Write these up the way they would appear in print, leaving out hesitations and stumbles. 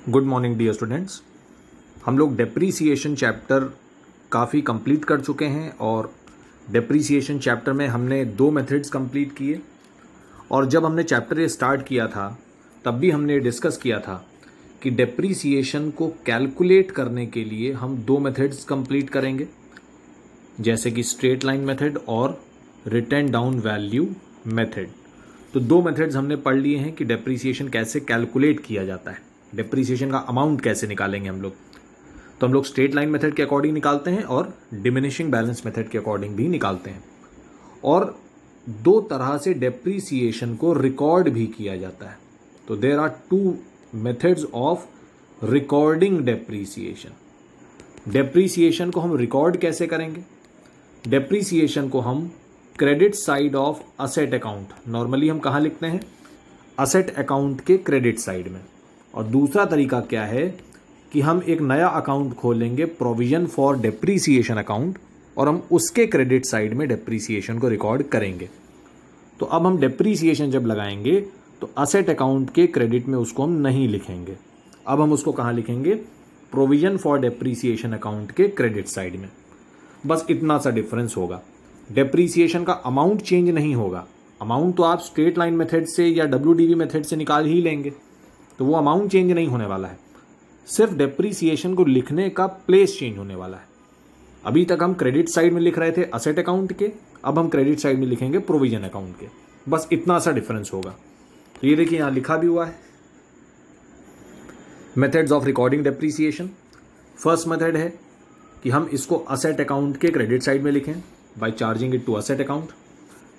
Good morning dear students. हम लोग depreciation chapter काफ़ी कंप्लीट कर चुके हैं और डेप्रीसिएशन चैप्टर में हमने 2 मेथड्स कंप्लीट किए। और जब हमने चैप्टर ये स्टार्ट किया था तब भी हमने डिस्कस किया था कि डेप्रीसिएशन को कैलकुलेट करने के लिए हम 2 मेथड्स कंप्लीट करेंगे, जैसे कि स्ट्रेट लाइन मेथड और रिटन डाउन वैल्यू मेथड। तो 2 मेथड्स हमने पढ़ लिए हैं कि डेप्रीसिएशन कैसे कैलकुलेट किया जाता है, डेप्रीसिएशन का अमाउंट कैसे निकालेंगे हम लोग। तो हम लोग स्ट्रेट लाइन मेथड के अकॉर्डिंग निकालते हैं और डिमिनिशिंग बैलेंस मेथड के अकॉर्डिंग भी निकालते हैं। और 2 तरह से डेप्रीसिएशन को रिकॉर्ड भी किया जाता है। तो there are 2 methods of recording depreciation. Depreciation को हम रिकॉर्ड कैसे करेंगे? डेप्रीसिएशन को हम credit side of asset account, normally हम कहाँ लिखते हैं? असेट अकाउंट के क्रेडिट साइड में। और दूसरा तरीका क्या है कि हम एक नया अकाउंट खोलेंगे, प्रोविजन फॉर डेप्रीसिएशन अकाउंट, और हम उसके क्रेडिट साइड में डेप्रीसिएशन को रिकॉर्ड करेंगे। तो अब हम डेप्रीसिएशन जब लगाएंगे तो असेट अकाउंट के क्रेडिट में उसको हम नहीं लिखेंगे, अब हम उसको कहाँ लिखेंगे? प्रोविजन फॉर डेप्रीसिएशन अकाउंट के क्रेडिट साइड में। बस इतना सा डिफरेंस होगा। डेप्रीसिएशन का अमाउंट चेंज नहीं होगा। अमाउंट तो आप स्ट्रेट लाइन मेथड से या WDV मेथड से निकाल ही लेंगे, तो वो अमाउंट चेंज नहीं होने वाला है। सिर्फ डेप्रीसिएशन को लिखने का प्लेस चेंज होने वाला है। अभी तक हम क्रेडिट साइड में लिख रहे थे असेट अकाउंट के, अब हम क्रेडिट साइड में लिखेंगे प्रोविजन अकाउंट के। बस इतना सा डिफरेंस होगा। तो ये देखिए यहां लिखा भी हुआ है, methods of recording depreciation. First method है कि हम इसको असेट अकाउंट के क्रेडिट साइड में लिखें by charging it to asset account,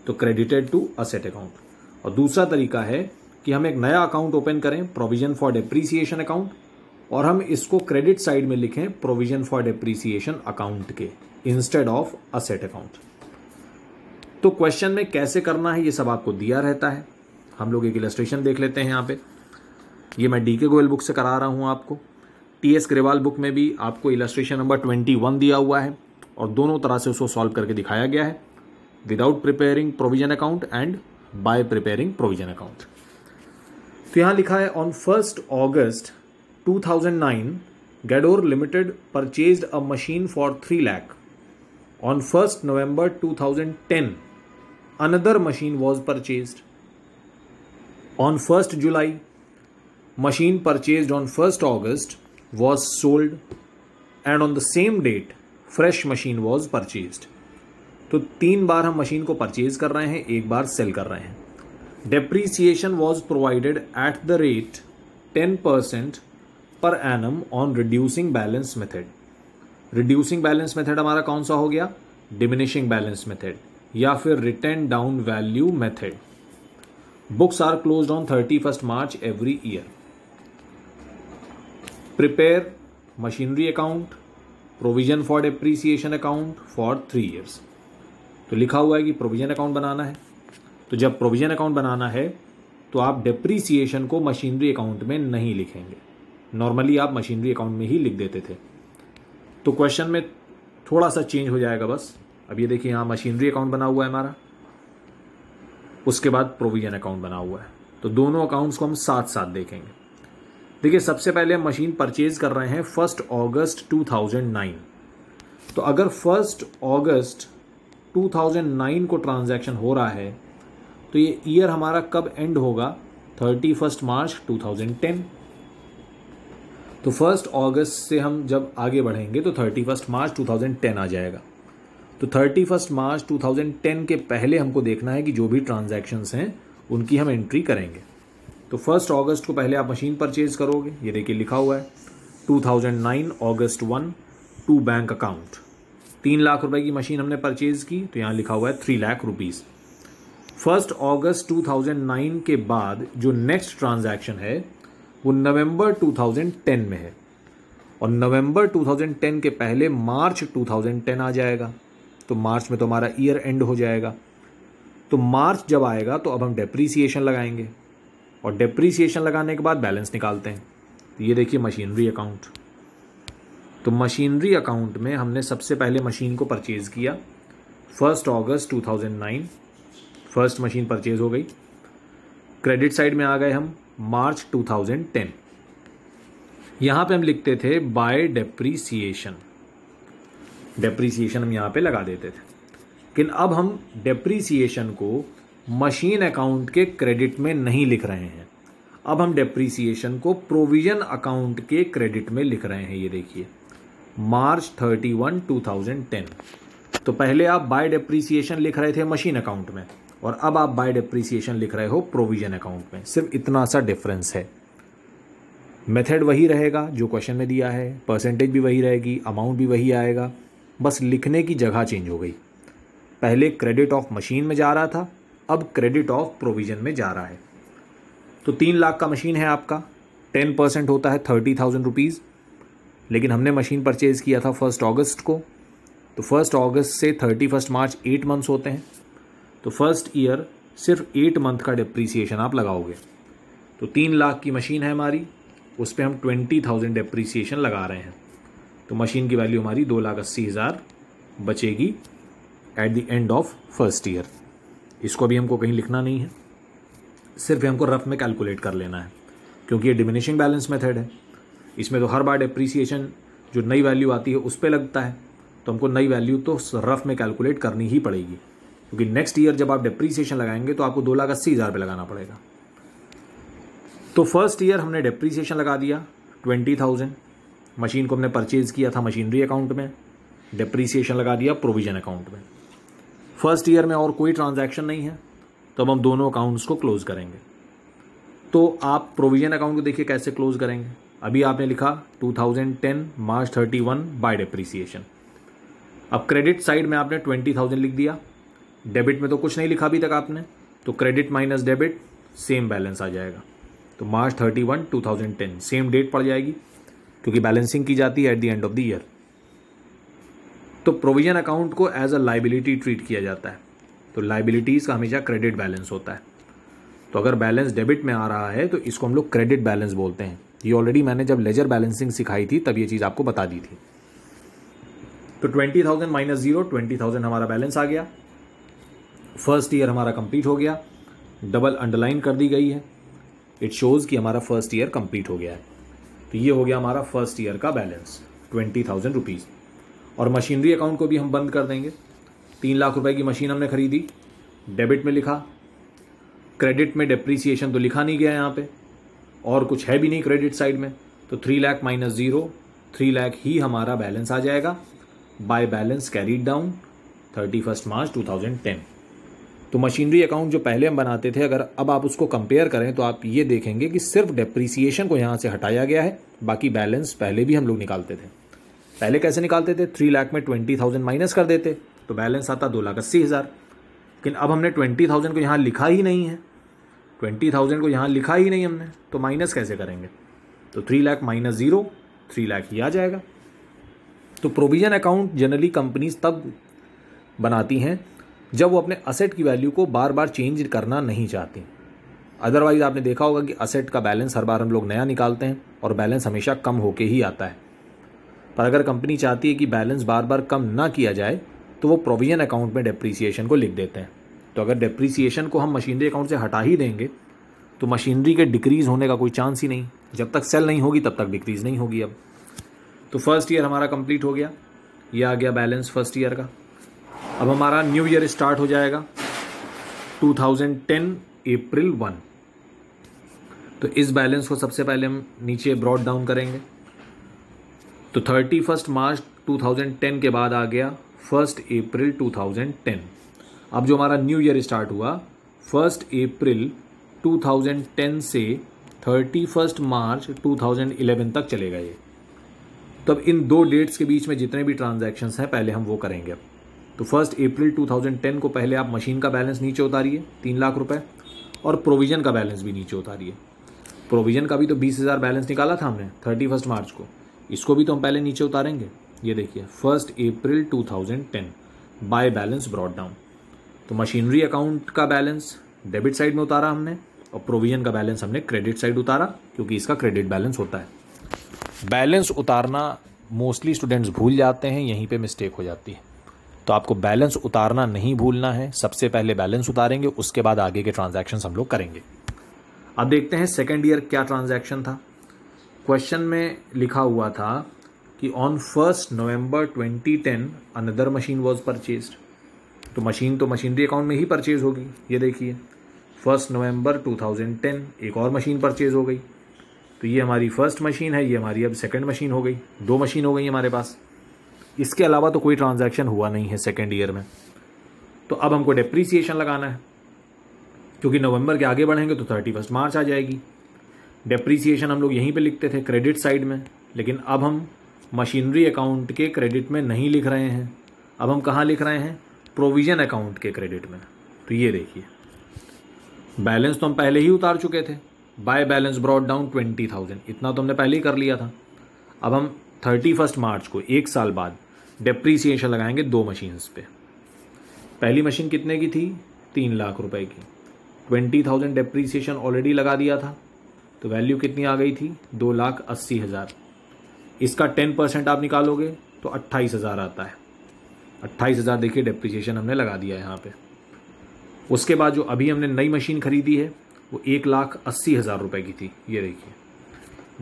तो क्रेडिटेड टू असेट अकाउंट। और दूसरा तरीका है कि हम एक नया अकाउंट ओपन करें, प्रोविजन फॉर डेप्रीसिएशन अकाउंट, और हम इसको क्रेडिट साइड में लिखें प्रोविजन फॉर डेप्रीसिएशन अकाउंट के इंस्टेड ऑफ असेट अकाउंट। तो क्वेश्चन में कैसे करना है ये सब आपको दिया रहता है। हम लोग एक इलस्ट्रेशन देख लेते हैं यहाँ पे। ये मैं DK गोयल बुक से करा रहा हूँ आपको। TS ग्रेवाल बुक में भी आपको इलस्ट्रेशन नंबर 21 दिया हुआ है और दोनों तरह से उसको सॉल्व करके दिखाया गया है, without preparing provision account and by preparing provision account. तो यहाँ लिखा है on 1 August 2009 Gador limited purchased a machine for 3 lakh. On 1 November 2010 another machine was purchased. On 1 July machine purchased on 1 August was sold and on the same date fresh machine was purchased। तो 3 बार हम machine को purchase कर रहे हैं, 1 बार cell कर रहे हैं। Depreciation was provided at the rate 10% per annum on reducing balance method। Reducing balance method हमारा कौन सा हो गया? Diminishing balance method या फिर written down value method। Books are closed on 31st March every year। Prepare machinery account, provision for depreciation account for 3 years। तो लिखा हुआ है कि प्रोविजन अकाउंट बनाना है। तो जब प्रोविजन अकाउंट बनाना है तो आप डेप्रीसिएशन को मशीनरी अकाउंट में नहीं लिखेंगे, नॉर्मली आप मशीनरी अकाउंट में ही लिख देते थे। तो क्वेश्चन में थोड़ा सा चेंज हो जाएगा बस। अब ये देखिए यहाँ मशीनरी अकाउंट बना हुआ है हमारा, उसके बाद प्रोविजन अकाउंट बना हुआ है। तो दोनों अकाउंट्स को हम साथ साथ देखेंगे। देखिए सबसे पहले हम मशीन परचेज कर रहे हैं 1 August 2009। तो अगर 1 August 2009 को ट्रांजैक्शन हो रहा है तो ये ईयर हमारा कब एंड होगा? 31 March 2010। तो 1 August से हम जब आगे बढ़ेंगे तो 31 March 2010 आ जाएगा। तो 31 March 2010 के पहले हमको देखना है कि जो भी ट्रांजैक्शंस हैं उनकी हम एंट्री करेंगे। तो 1 August को पहले आप मशीन परचेज करोगे, ये देखिए लिखा हुआ है 2009 August 1 to bank account. 3 lakh रुपए की मशीन हमने परचेज की, तो यहाँ लिखा हुआ है 3 लाख रुपीज़। 1 August 2009 के बाद जो नेक्स्ट ट्रांजैक्शन है वो नवंबर 2010 में है, और नवंबर 2010 के पहले मार्च 2010 आ जाएगा। तो मार्च में तो हमारा ईयर एंड हो जाएगा। तो मार्च जब आएगा तो अब हम डेप्रीसिएशन लगाएंगे, और डेप्रीसिएशन लगाने के बाद बैलेंस निकालते हैं। तो ये देखिए मशीनरी अकाउंट। तो मशीनरी अकाउंट में हमने सबसे पहले मशीन को परचेज किया 1 August 2009, फर्स्ट मशीन परचेज हो गई। क्रेडिट साइड में आ गए हम मार्च 2010। यहाँ पे हम लिखते थे बाय डेप्रीसिएशन, डेप्रीसिएशन हम यहाँ पे लगा देते थे। लेकिन अब हम डेप्रीसिएशन को मशीन अकाउंट के क्रेडिट में नहीं लिख रहे हैं, अब हम डेप्रीसिएशन को प्रोविजन अकाउंट के क्रेडिट में लिख रहे हैं। ये देखिए मार्च 31, 2010। तो पहले आप बाय डेप्रीसिएशन लिख रहे थे मशीन अकाउंट में और अब आप बाय डेप्रीसिएशन लिख रहे हो प्रोविजन अकाउंट में। सिर्फ इतना सा डिफरेंस है। मेथड वही रहेगा जो क्वेश्चन में दिया है, परसेंटेज भी वही रहेगी, अमाउंट भी वही आएगा, बस लिखने की जगह चेंज हो गई। पहले क्रेडिट ऑफ मशीन में जा रहा था, अब क्रेडिट ऑफ प्रोविजन में जा रहा है। तो 3 लाख का मशीन है आपका, 10% होता है 30,000 रुपीज़, लेकिन हमने मशीन परचेज किया था 1 अगस्त को, तो 1 अगस्त से 31 मार्च 8 मंथ्स होते हैं। तो फर्स्ट ईयर सिर्फ 8 मंथ का डिप्रीसिएशन आप लगाओगे। तो 3 लाख की मशीन है हमारी, उस पर हम 20,000 डिप्रीसिएशन लगा रहे हैं। तो मशीन की वैल्यू हमारी 2,80,000 बचेगी at the end of first year. इसको भी हमको कहीं लिखना नहीं है, सिर्फ हमको रफ में कैलकुलेट कर लेना है, क्योंकि ये डिमिनिशिंग बैलेंस मेथड है। इसमें तो हर बार डिप्रीसिएशन जो नई वैल्यू आती है उस पर लगता है, तो हमको नई वैल्यू तो रफ में कैलकुलेट करनी ही पड़ेगी, क्योंकि नेक्स्ट ईयर जब आप डिप्रीसिएशन लगाएंगे तो आपको 2,80,000 पे लगाना पड़ेगा। तो फर्स्ट ईयर हमने डिप्रीसिएशन लगा दिया 20,000, मशीन को हमने परचेज किया था मशीनरी अकाउंट में, डिप्रीसिएशन लगा दिया प्रोविजन अकाउंट में। फर्स्ट ईयर में और कोई ट्रांजैक्शन नहीं है, तो अब हम दोनों अकाउंट्स को क्लोज करेंगे। तो आप प्रोविजन अकाउंट को देखिए कैसे क्लोज करेंगे। अभी आपने लिखा 2010 मार्च 31 बाय डिप्रीसिएशन। अब क्रेडिट साइड में आपने 20,000 लिख दिया, डेबिट में तो कुछ नहीं लिखा अभी तक आपने, तो credit minus debit same balance आ जाएगा। तो मार्च 31, 2010 सेम डेट पड़ जाएगी, क्योंकि बैलेंसिंग की जाती है at the end of the year. तो प्रोविजन अकाउंट को एज अ लाइबिलिटी ट्रीट किया जाता है, तो लाइबिलिटीज़ का हमेशा क्रेडिट बैलेंस होता है। तो अगर बैलेंस डेबिट में आ रहा है तो इसको हम लोग क्रेडिट बैलेंस बोलते हैं। ये ऑलरेडी मैंने जब लेजर बैलेंसिंग सिखाई थी तब ये चीज़ आपको बता दी थी। तो 20,000 माइनस 0, 20,000 हमारा बैलेंस आ गया। फर्स्ट ईयर हमारा कंप्लीट हो गया, डबल अंडरलाइन कर दी गई है, इट शोज़ कि हमारा फर्स्ट ईयर कंप्लीट हो गया है। तो ये हो गया हमारा फर्स्ट ईयर का बैलेंस 20,000 रुपीज़। और मशीनरी अकाउंट को भी हम बंद कर देंगे। 3 लाख रुपए की मशीन हमने खरीदी, डेबिट में लिखा, क्रेडिट में डेप्रीसिएशन तो लिखा नहीं गया यहाँ पे, और कुछ है भी नहीं क्रेडिट साइड में, तो 3 लाख माइनस 0, 3 लाख ही हमारा बैलेंस आ जाएगा बाय बैलेंस कैरीड डाउन 31 मार्च 2010। तो मशीनरी अकाउंट जो पहले हम बनाते थे, अगर अब आप उसको कंपेयर करें तो आप ये देखेंगे कि सिर्फ डेप्रीसिएशन को यहाँ से हटाया गया है, बाकी बैलेंस पहले भी हम लोग निकालते थे। पहले कैसे निकालते थे, 3 लाख में 20,000 माइनस कर देते तो बैलेंस आता 2,80,000। लेकिन अब हमने 20,000 को यहाँ लिखा ही नहीं है, 20,000 को यहाँ लिखा ही नहीं हमने, तो माइनस कैसे करेंगे। तो 3 लाख माइनस 0, 3 लाख ही आ जाएगा। तो प्रोविजन अकाउंट जनरली कंपनीज तब बनाती हैं जब वो अपने असेट की वैल्यू को बार बार चेंज करना नहीं चाहती। अदरवाइज आपने देखा होगा कि असेट का बैलेंस हर बार हम लोग नया निकालते हैं और बैलेंस हमेशा कम होके ही आता है। पर अगर कंपनी चाहती है कि बैलेंस बार बार कम ना किया जाए तो वो प्रोविजन अकाउंट में डेप्रीसिएशन को लिख देते हैं। तो अगर डेप्रीसिएशन को हम मशीनरी अकाउंट से हटा ही देंगे तो मशीनरी के डिक्रीज़ होने का कोई चांस ही नहीं, जब तक सेल नहीं होगी तब तक डिक्रीज़ नहीं होगी। अब तो फर्स्ट ईयर हमारा कंप्लीट हो गया, ये आ गया बैलेंस फर्स्ट ईयर का। अब हमारा न्यू ईयर स्टार्ट हो जाएगा 2010 अप्रैल 1। तो इस बैलेंस को सबसे पहले हम नीचे ब्रॉड डाउन करेंगे। तो 31 मार्च 2010 के बाद आ गया 1 अप्रैल 2010। अब जो हमारा न्यू ईयर स्टार्ट हुआ 1 अप्रैल 2010 से 31 मार्च 2011 तक चलेगा ये। तब इन दो डेट्स के बीच में जितने भी ट्रांजैक्शंस हैं पहले हम वो करेंगे। तो 1 अप्रैल 2010 को पहले आप मशीन का बैलेंस नीचे उतारिए 3 लाख रुपए, और प्रोविजन का बैलेंस भी नीचे उतारिए। प्रोविजन का भी तो 20,000 बैलेंस निकाला था हमने 31 मार्च को, इसको भी तो हम पहले नीचे उतारेंगे। ये देखिए 1 अप्रैल 2010 बाय बैलेंस ब्रॉड डाउन। तो मशीनरी अकाउंट का बैलेंस डेबिट साइड में उतारा हमने, और प्रोविजन का बैलेंस हमने क्रेडिट साइड उतारा, क्योंकि इसका क्रेडिट बैलेंस होता है। बैलेंस उतारना मोस्टली स्टूडेंट्स भूल जाते हैं, यहीं पे मिस्टेक हो जाती है। तो आपको बैलेंस उतारना नहीं भूलना है, सबसे पहले बैलेंस उतारेंगे, उसके बाद आगे के ट्रांजैक्शंस हम लोग करेंगे। अब देखते हैं सेकेंड ईयर क्या ट्रांजैक्शन था। क्वेश्चन में लिखा हुआ था कि on 1 November 2010 another machine was purchased. तो मशीनरी अकाउंट में ही परचेज होगी। ये देखिए 1 नवंबर 2010 एक और मशीन परचेज हो गई। तो ये हमारी फर्स्ट मशीन है, ये हमारी अब सेकंड मशीन हो गई। 2 मशीन हो गई हमारे पास। इसके अलावा तो कोई ट्रांजैक्शन हुआ नहीं है सेकेंड ईयर में। तो अब हमको डेप्रीसिएशन लगाना है, क्योंकि नवंबर के आगे बढ़ेंगे तो 31 मार्च आ जाएगी। डेप्रीसिएशन हम लोग यहीं पे लिखते थे क्रेडिट साइड में, लेकिन अब हम मशीनरी अकाउंट के क्रेडिट में नहीं लिख रहे हैं। अब हम कहाँ लिख रहे हैं? प्रोविजन अकाउंट के क्रेडिट में। तो ये देखिए बैलेंस तो हम पहले ही उतार चुके थे। बाय बैलेंस ब्रॉट डाउन 20,000, इतना तो हमने पहले ही कर लिया था। अब हम 31 मार्च को 1 साल बाद डेप्रीसिएशन लगाएंगे 2 मशीन्स पे। पहली मशीन कितने की थी? 3 लाख रुपए की। 20,000 डेप्रीसिएशन ऑलरेडी लगा दिया था, तो वैल्यू कितनी आ गई थी? 2,80,000। इसका 10% आप निकालोगे तो 28,000 आता है। 28,000 देखिए डेप्रीसिएशन हमने लगा दिया है यहाँ पे। उसके बाद जो अभी हमने नई मशीन खरीदी है वो 1,80,000 रुपये की थी। ये देखिए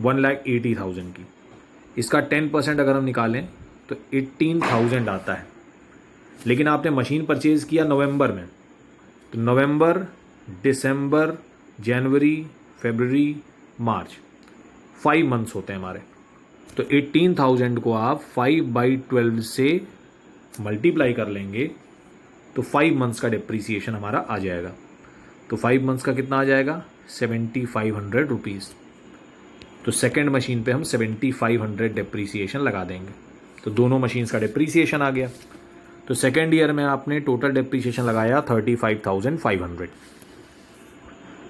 1,80,000 की। इसका 10% अगर हम निकालें तो 18,000 आता है। लेकिन आपने मशीन परचेज़ किया नवंबर में, तो नवंबर, दिसंबर, जनवरी, फरवरी, मार्च 5 मंथ्स होते हैं हमारे। तो 18,000 को आप 5/12 से मल्टीप्लाई कर लेंगे तो 5 मंथ्स का डेप्रीसिएशन हमारा आ जाएगा। तो 5 मंथ्स का कितना आ जाएगा? 7,500 रुपीज़। तो सेकेंड मशीन पे हम 7,500 डेप्रीसिएशन लगा देंगे। तो दोनों मशीन्स का डेप्रीसिएशन आ गया। तो सेकेंड ईयर में आपने टोटल डेप्रीसिएशन लगाया 35,500।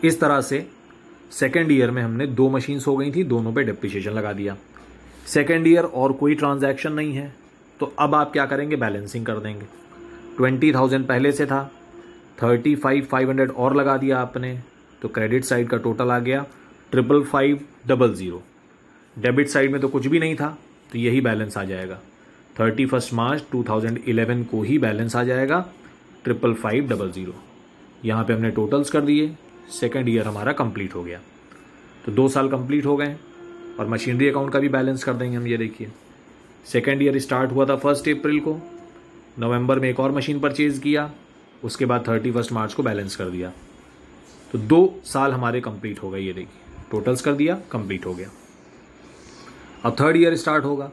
इस तरह से सेकेंड ईयर में हमने 2 मशीन्स हो गई थी, दोनों पे डेप्रीसिएशन लगा दिया। सेकेंड ईयर और कोई ट्रांजैक्शन नहीं है, तो अब आप क्या करेंगे? बैलेंसिंग कर देंगे। 20,000 पहले से था, 35,500 और लगा दिया आपने, तो क्रेडिट साइड का टोटल आ गया 55,500। डेबिट साइड में तो कुछ भी नहीं था, तो यही बैलेंस आ जाएगा। 31 मार्च 2011 को ही बैलेंस आ जाएगा 55,500। यहाँ पे हमने टोटल्स कर दिए। सेकेंड ईयर हमारा कंप्लीट हो गया। तो 2 साल कंप्लीट हो गए। और मशीनरी अकाउंट का भी बैलेंस कर देंगे हम। ये देखिए सेकेंड ईयर स्टार्ट हुआ था 1 अप्रैल को, नवंबर में एक और मशीन परचेज किया, उसके बाद 31 मार्च को बैलेंस कर दिया। तो 2 साल हमारे कंप्लीट हो गए। ये देखिए टोटल्स कर दिया, कंप्लीट हो गया। अब थर्ड ईयर स्टार्ट होगा।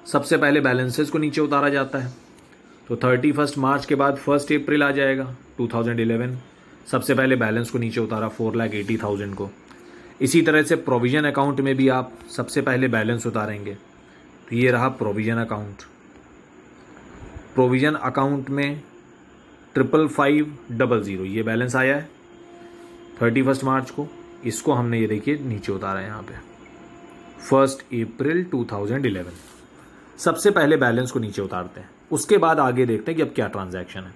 सबसे पहले बैलेंसेस को नीचे उतारा जाता है। तो 31 मार्च के बाद 1 अप्रैल आ जाएगा 2011। सबसे पहले बैलेंस को नीचे उतारा 4,80,000 को। इसी तरह से प्रोविजन अकाउंट में भी आप सबसे पहले बैलेंस उतारेंगे। तो ये रहा प्रोविजन अकाउंट। प्रोविजन अकाउंट में 55,500 ये बैलेंस आया है 31 मार्च को। इसको हमने ये देखिए नीचे उतारा है यहाँ पे 1 अप्रैल 2011। सबसे पहले बैलेंस को नीचे उतारते हैं, उसके बाद आगे देखते हैं कि अब क्या ट्रांजैक्शन है।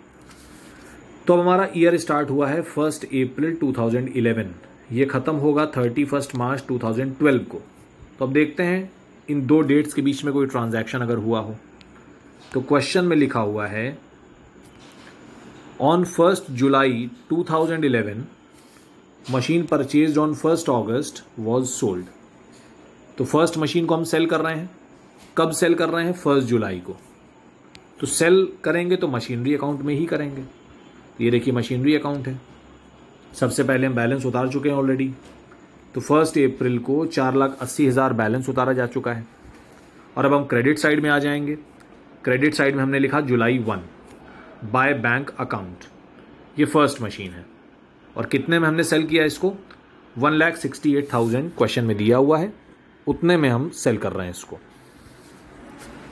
तो अब हमारा ईयर स्टार्ट हुआ है 1 अप्रैल 2011, ये ख़त्म होगा 31 मार्च 2012 को। तो अब देखते हैं इन 2 डेट्स के बीच में कोई ट्रांजैक्शन अगर हुआ हो। तो क्वेश्चन में लिखा हुआ है on 1 July 2011 machine purchased on 1 August was sold. तो फर्स्ट मशीन को हम सेल कर रहे हैं। कब सेल कर रहे हैं? 1 जुलाई को। तो सेल करेंगे तो मशीनरी अकाउंट में ही करेंगे। ये देखिए मशीनरी अकाउंट है। सबसे पहले हम बैलेंस उतार चुके हैं ऑलरेडी। तो 1 अप्रैल को 4,80,000 बैलेंस उतारा जा चुका है। और अब हम क्रेडिट साइड में आ जाएंगे। क्रेडिट साइड में हमने लिखा जुलाई 1 बाय बैंक अकाउंट। ये फर्स्ट मशीन है। और कितने में हमने सेल किया इसको? 1,68,000 क्वेश्चन में दिया हुआ है, उतने में हम सेल कर रहे हैं इसको।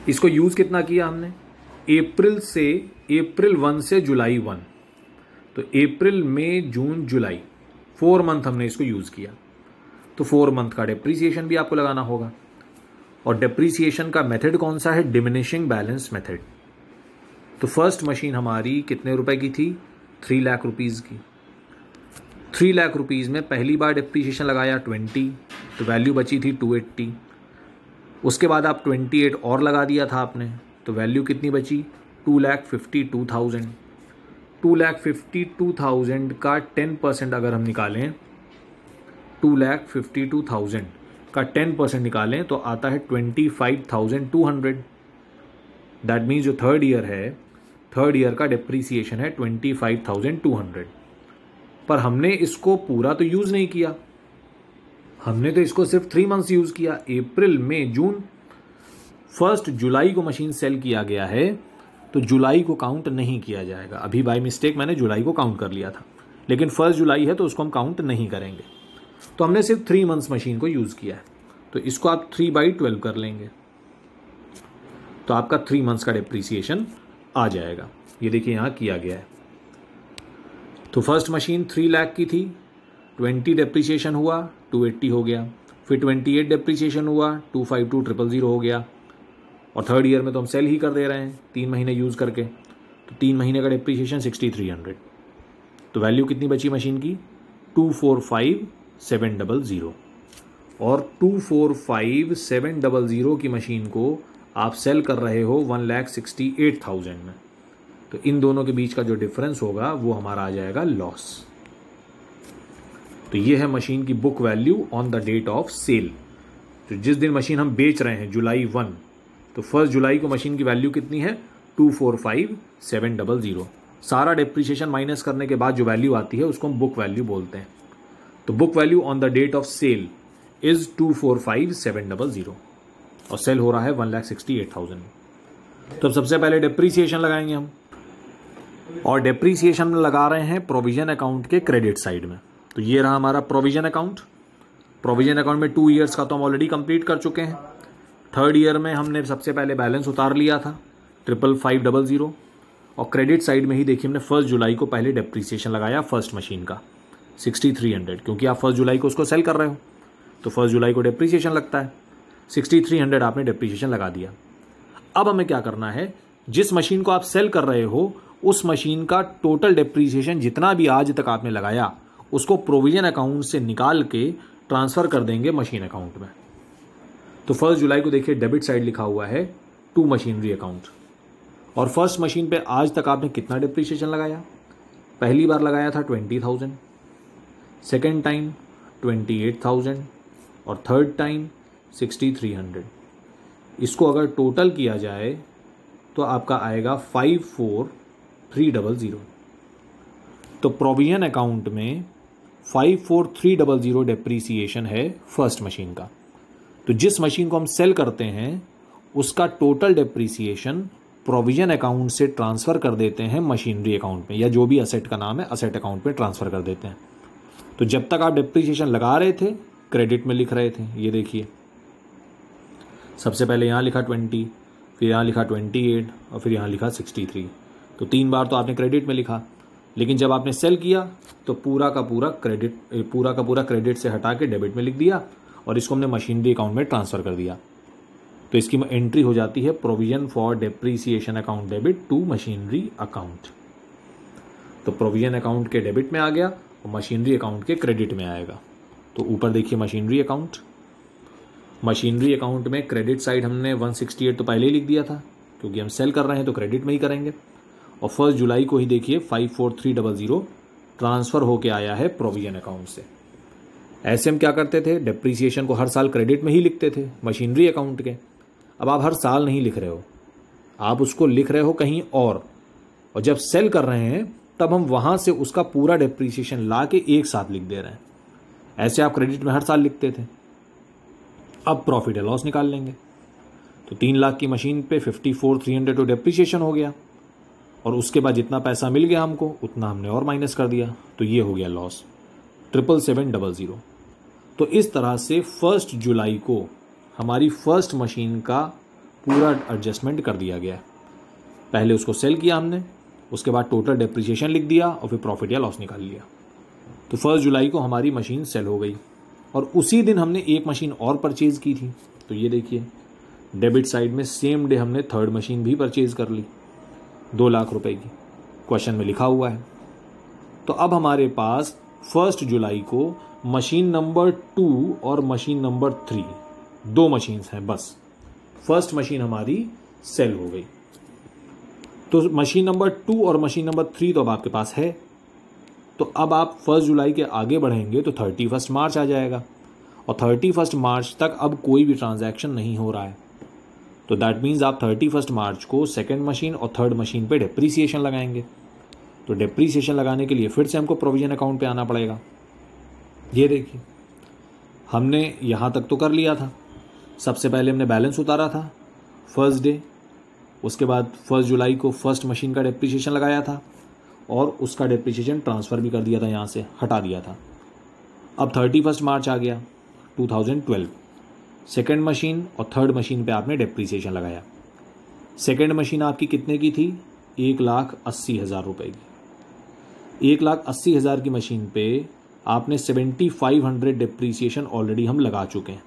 इसको यूज़ कितना किया हमने? अप्रैल 1 से जुलाई 1। तो अप्रैल, मई, जून, जुलाई 4 मंथ हमने इसको यूज़ किया। तो 4 मंथ का डेप्रीसिएशन भी आपको लगाना होगा। और डेप्रीसिएशन का मेथड कौन सा है? Diminishing balance method. तो फर्स्ट मशीन हमारी कितने रुपए की थी? 3 लाख रुपीज़ की। 3 लाख रुपीज़ में पहली बार डेप्रीसिएशन लगाया 20, तो वैल्यू बची थी 280। उसके बाद आप 28 और लगा दिया था आपने, तो वैल्यू कितनी बची? 2,52,000। 2,52,000 का 10% अगर हम निकालें, 2,52,000 का 10% निकालें तो आता है 25,200। दैट मीन्स जो थर्ड ईयर है, थर्ड ईयर का डिप्रीसिएशन है 25,200। पर हमने इसको पूरा तो यूज़ नहीं किया, हमने तो इसको सिर्फ 3 मंथ्स यूज़ किया। अप्रैल, मई, जून, 1 जुलाई को मशीन सेल किया गया है, तो जुलाई को काउंट नहीं किया जाएगा। अभी बाय मिस्टेक मैंने जुलाई को काउंट कर लिया था, लेकिन 1 जुलाई है तो उसको हम काउंट नहीं करेंगे। तो हमने सिर्फ 3 मंथ्स मशीन को यूज़ किया है, तो इसको आप 3/12 कर लेंगे, तो आपका 3 मंथ्स का डिप्रीसिएशन आ जाएगा। ये देखिए यहाँ किया गया है। तो फर्स्ट मशीन 3 लाख की थी, 20 डिप्रीसिएशन हुआ, 280 हो गया। फिर 28 डिप्रीसिएशन हुआ, 252,000 हो गया। और थर्ड ईयर में तो हम सेल ही कर दे रहे हैं 3 महीने यूज़ करके, तो 3 महीने का डिप्रीसिएशन 6300। तो वैल्यू कितनी बची मशीन की? 245,700। और 245,700 की मशीन को आप सेल कर रहे हो 1,68,000 में, तो इन दोनों के बीच का जो डिफरेंस होगा वो हमारा आ जाएगा लॉस। तो ये है मशीन की book value on the date of sale. तो जिस दिन मशीन हम बेच रहे हैं जुलाई 1, तो 1 जुलाई को मशीन की वैल्यू कितनी है? 245,700। सारा डिप्रीसिएशन माइनस करने के बाद जो वैल्यू आती है उसको हम बुक वैल्यू बोलते हैं। तो book value on the date of sale is 245,700 और सेल हो रहा है 1,68,000। तो सबसे पहले डिप्रीसिएशन लगाएंगे हम, और डिप्रीसिएशन लगा रहे हैं प्रोविजन अकाउंट के क्रेडिट साइड में। तो ये रहा हमारा प्रोविजन अकाउंट। प्रोविजन अकाउंट में 2 ईयर्स का तो हम ऑलरेडी कंप्लीट कर चुके हैं। थर्ड ईयर में हमने सबसे पहले बैलेंस उतार लिया था 55,500, और क्रेडिट साइड में ही देखिए हमने 1 जुलाई को पहले डिप्रीसिएशन लगाया फर्स्ट मशीन का 6300, क्योंकि आप 1 जुलाई को उसको सेल कर रहे हो तो 1 जुलाई को डिप्रीसिएशन लगता है। 6300 आपने डिप्रीसिएशन लगा दिया। अब हमें क्या करना है, जिस मशीन को आप सेल कर रहे हो उस मशीन का टोटल डिप्रीसिएशन जितना भी आज तक आपने लगाया उसको प्रोविजन अकाउंट से निकाल के ट्रांसफ़र कर देंगे मशीन अकाउंट में। तो 1 जुलाई को देखिए डेबिट साइड लिखा हुआ है टू मशीनरी अकाउंट, और फर्स्ट मशीन पे आज तक आपने कितना डिप्रीसिएशन लगाया? पहली बार लगाया था 20,000, सेकेंड टाइम 28,000 और थर्ड टाइम 6300। इसको अगर टोटल किया जाए तो आपका आएगा 54,300। तो प्रोविजन अकाउंट में 54,300 डिप्रीसिएशन है फर्स्ट मशीन का। तो जिस मशीन को हम सेल करते हैं उसका टोटल डिप्रीसिएशन प्रोविजन अकाउंट से ट्रांसफ़र कर देते हैं मशीनरी अकाउंट में, या जो भी असेट का नाम है असेट अकाउंट में ट्रांसफ़र कर देते हैं। तो जब तक आप डिप्रीसिएशन लगा रहे थे क्रेडिट में लिख रहे थे। ये देखिए सबसे पहले यहाँ लिखा 20, फिर यहाँ लिखा 28 और फिर यहाँ लिखा 63। तो 3 बार तो आपने क्रेडिट में लिखा, लेकिन जब आपने सेल किया तो पूरा का पूरा क्रेडिट से हटा के डेबिट में लिख दिया और इसको हमने मशीनरी अकाउंट में ट्रांसफ़र कर दिया। तो इसकी एंट्री हो जाती है provision for depreciation account debit to machinery account. तो प्रोविजन अकाउंट के डेबिट में आ गया और मशीनरी अकाउंट के क्रेडिट में आएगा। तो ऊपर देखिए मशीनरी अकाउंट, मशीनरी अकाउंट में क्रेडिट साइड हमने 168 तो पहले ही लिख दिया था, क्योंकि हम सेल कर रहे हैं तो क्रेडिट में ही करेंगे। और 1 जुलाई को ही देखिए 54,300 ट्रांसफ़र होके आया है प्रोविजन अकाउंट से। ऐसे हम क्या करते थे, डिप्रीसिएशन को हर साल क्रेडिट में ही लिखते थे मशीनरी अकाउंट के। अब आप हर साल नहीं लिख रहे हो, आप उसको लिख रहे हो कहीं और जब सेल कर रहे हैं तब हम वहाँ से उसका पूरा डिप्रीसिएशन ला के एक साथ लिख दे रहे हैं। ऐसे आप क्रेडिट में हर साल लिखते थे। अब प्रॉफिट एंड लॉस निकाल लेंगे। तो 3 लाख की मशीन पे 54,300 तो डिप्रीसिएशन हो गया, और उसके बाद जितना पैसा मिल गया हमको उतना हमने और माइनस कर दिया, तो ये हो गया लॉस 77700। तो इस तरह से 1 जुलाई को हमारी फर्स्ट मशीन का पूरा एडजस्टमेंट कर दिया गया। पहले उसको सेल किया हमने, उसके बाद टोटल डिप्रीसिएशन लिख दिया और फिर प्रॉफिट या लॉस निकाल लिया। तो 1 जुलाई को हमारी मशीन सेल हो गई, और उसी दिन हमने एक मशीन और परचेज़ की थी। तो ये देखिए डेबिट साइड में सेम डे हमने थर्ड मशीन भी परचेज़ कर ली 2 लाख रुपए की, क्वेश्चन में लिखा हुआ है। तो अब हमारे पास 1 जुलाई को मशीन नंबर 2 और मशीन नंबर 3 2 मशीन्स हैं बस। फर्स्ट मशीन हमारी सेल हो गई। तो मशीन नंबर 2 और मशीन नंबर 3 तो अब आपके पास है। तो अब आप 1 जुलाई के आगे बढ़ेंगे तो 31 मार्च आ जाएगा, और 31 मार्च तक अब कोई भी ट्रांजैक्शन नहीं हो रहा है, तो दैट मीन्स आप 31 मार्च को सेकेंड मशीन और थर्ड मशीन पे डेप्रीसिएशन लगाएंगे। तो डेप्रीसिएशन लगाने के लिए फिर से हमको प्रोविजन अकाउंट पे आना पड़ेगा। ये देखिए हमने यहाँ तक तो कर लिया था। सबसे पहले हमने बैलेंस उतारा था फर्स्ट डे, उसके बाद 1 जुलाई को फर्स्ट मशीन का डेप्रीसिएशन लगाया था और उसका डेप्रीसिएशन ट्रांसफ़र भी कर दिया था, यहाँ से हटा दिया था। अब 31 मार्च आ गया 2012, सेकेंड मशीन और थर्ड मशीन पे आपने डेप्रीसिएशन लगाया। सेकेंड मशीन आपकी कितने की थी? 1,80,000 रुपये की। 1,80,000 की मशीन पे आपने 7,500 डेप्रीसिएशन ऑलरेडी हम लगा चुके हैं,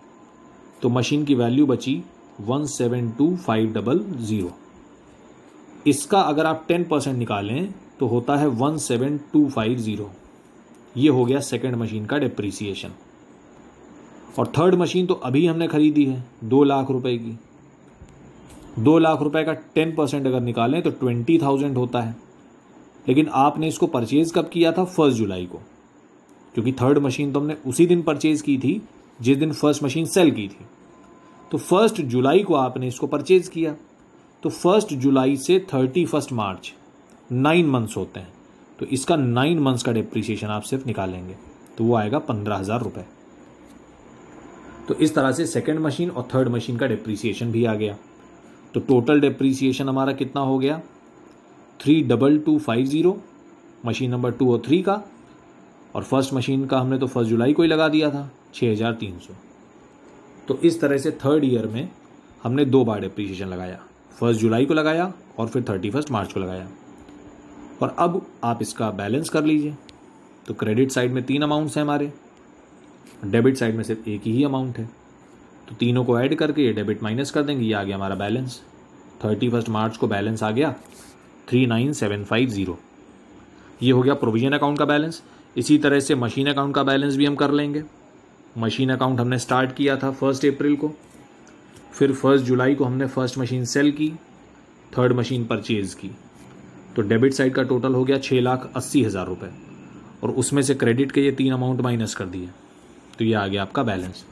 तो मशीन की वैल्यू बची 1,72,500। इसका अगर आप 10% निकालें तो होता है 1,72,50। ये हो गया सेकेंड मशीन का डेप्रीसिएशन। और थर्ड मशीन तो अभी हमने खरीदी है 2 लाख रुपए की। 2 लाख रुपए का 10% अगर निकालें तो 20,000 होता है, लेकिन आपने इसको परचेज कब किया था? 1 जुलाई को, क्योंकि थर्ड मशीन तो हमने उसी दिन परचेज की थी जिस दिन फर्स्ट मशीन सेल की थी। तो 1 जुलाई को आपने इसको परचेज किया, तो 1 जुलाई से 31 मार्च 9 मंथ्स होते हैं, तो इसका 9 मंथ्स का डेप्रीसिएशन आप सिर्फ निकालेंगे तो वो आएगा 15,000 रुपये। तो इस तरह से सेकेंड मशीन और थर्ड मशीन का डेप्रीसिएशन भी आ गया। तो टोटल डेप्रीसिएशन हमारा कितना हो गया? 3,2250 मशीन नंबर 2 और 3 का, और फर्स्ट मशीन का हमने तो 1 जुलाई को ही लगा दिया था 6,300। तो इस तरह से थर्ड ईयर में हमने 2 बार डेप्रीसिएशन लगाया, 1 जुलाई को लगाया और फिर 31 मार्च को लगाया। और अब आप इसका बैलेंस कर लीजिए। तो क्रेडिट साइड में 3 अमाउंट्स हैं हमारे, डेबिट साइड में सिर्फ एक ही अमाउंट है, तो तीनों को ऐड करके ये डेबिट माइनस कर देंगे, ये आ गया हमारा बैलेंस। 31 मार्च को बैलेंस आ गया 39,750। ये हो गया प्रोविजन अकाउंट का बैलेंस। इसी तरह से मशीन अकाउंट का बैलेंस भी हम कर लेंगे। मशीन अकाउंट हमने स्टार्ट किया था 1 अप्रैल को, फिर 1 जुलाई को हमने फर्स्ट मशीन सेल की, थर्ड मशीन परचेज की, तो डेबिट साइड का टोटल हो गया 6,80,000 रुपये, और उसमें से क्रेडिट के ये 3 अमाउंट माइनस कर दिए, तो ये आ गया आपका बैलेंस।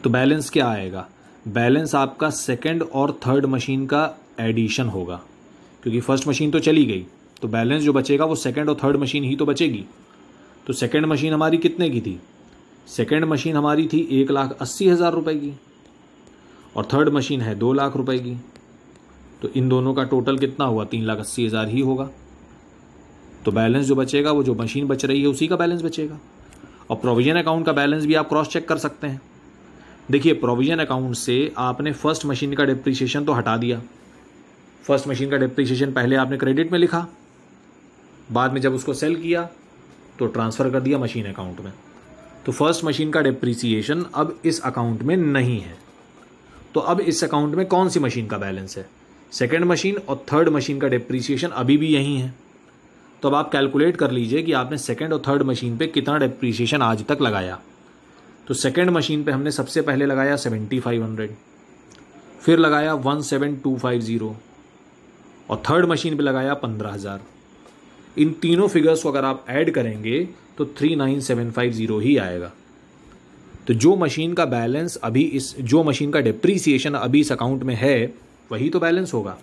तो बैलेंस क्या आएगा? बैलेंस आपका सेकंड और थर्ड मशीन का एडिशन होगा, क्योंकि फर्स्ट मशीन तो चली गई, तो बैलेंस जो बचेगा वो सेकंड और थर्ड मशीन ही तो बचेगी। तो सेकंड मशीन हमारी कितने की थी? सेकंड मशीन हमारी थी 1,80,000 रुपये की, और थर्ड मशीन है 2 लाख रुपए की। तो इन दोनों का टोटल कितना हुआ? 3,80,000 ही होगा। तो बैलेंस जो बचेगा वो जो मशीन बच रही है उसी का बैलेंस बचेगा। और प्रोविजन अकाउंट का बैलेंस भी आप क्रॉस चेक कर सकते हैं। देखिए प्रोविजन अकाउंट से आपने फर्स्ट मशीन का डेप्रीसिएशन तो हटा दिया। फर्स्ट मशीन का डेप्रीसिएशन पहले आपने क्रेडिट में लिखा, बाद में जब उसको सेल किया तो ट्रांसफ़र कर दिया मशीन अकाउंट में। तो फर्स्ट मशीन का डेप्रीसिएशन अब इस अकाउंट में नहीं है। तो अब इस अकाउंट में कौन सी मशीन का बैलेंस है? सेकेंड मशीन और थर्ड मशीन का डेप्रीसिएशन अभी भी यही है। तो अब आप कैलकुलेट कर लीजिए कि आपने सेकेंड और थर्ड मशीन पे कितना डेप्रीसिएशन आज तक लगाया। तो सेकेंड मशीन पे हमने सबसे पहले लगाया 7,500, फिर लगाया 17,250, और थर्ड मशीन पे लगाया 15,000। इन तीनों फिगर्स को अगर आप ऐड करेंगे तो 39,750 ही आएगा। तो जो मशीन का बैलेंस अभी जो मशीन का डेप्रीसिएशन अभी इस अकाउंट में है वही तो बैलेंस होगा।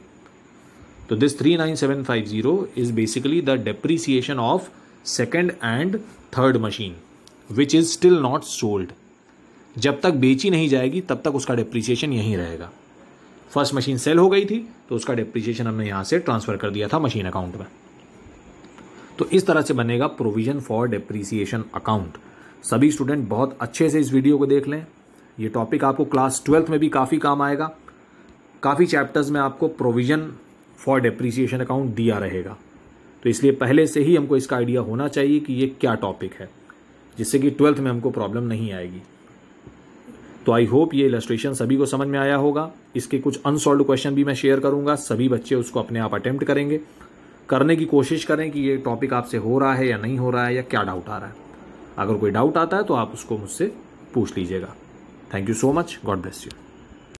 तो this 39,750 is basically the depreciation of second and third machine which is still not sold. जब तक बेची नहीं जाएगी तब तक उसका डेप्रीसिएशन यहीं रहेगा। फर्स्ट मशीन सेल हो गई थी तो उसका डेप्रीसिएशन हमने यहाँ से ट्रांसफ़र कर दिया था मशीन अकाउंट में। तो इस तरह से बनेगा प्रोविजन फॉर डेप्रीसिएशन अकाउंट। सभी स्टूडेंट बहुत अच्छे से इस वीडियो को देख लें। ये टॉपिक आपको क्लास 12th में भी काफ़ी काम आएगा। काफ़ी चैप्टर्स में आपको प्रोविजन फॉर डेप्रीसिएशन अकाउंट दिया रहेगा, तो इसलिए पहले से ही हमको इसका आइडिया होना चाहिए कि ये क्या टॉपिक है, जिससे कि 12th में हमको प्रॉब्लम नहीं आएगी। तो आई होप ये इलस्ट्रेशन सभी को समझ में आया होगा। इसके कुछ अनसॉल्व्ड क्वेश्चन भी मैं शेयर करूंगा, सभी बच्चे उसको अपने आप अटेम्प्ट करेंगे, करने की कोशिश करें कि ये टॉपिक आपसे हो रहा है या नहीं हो रहा है या क्या डाउट आ रहा है। अगर कोई डाउट आता है तो आप उसको मुझसे पूछ लीजिएगा। Thank you so much, God bless you.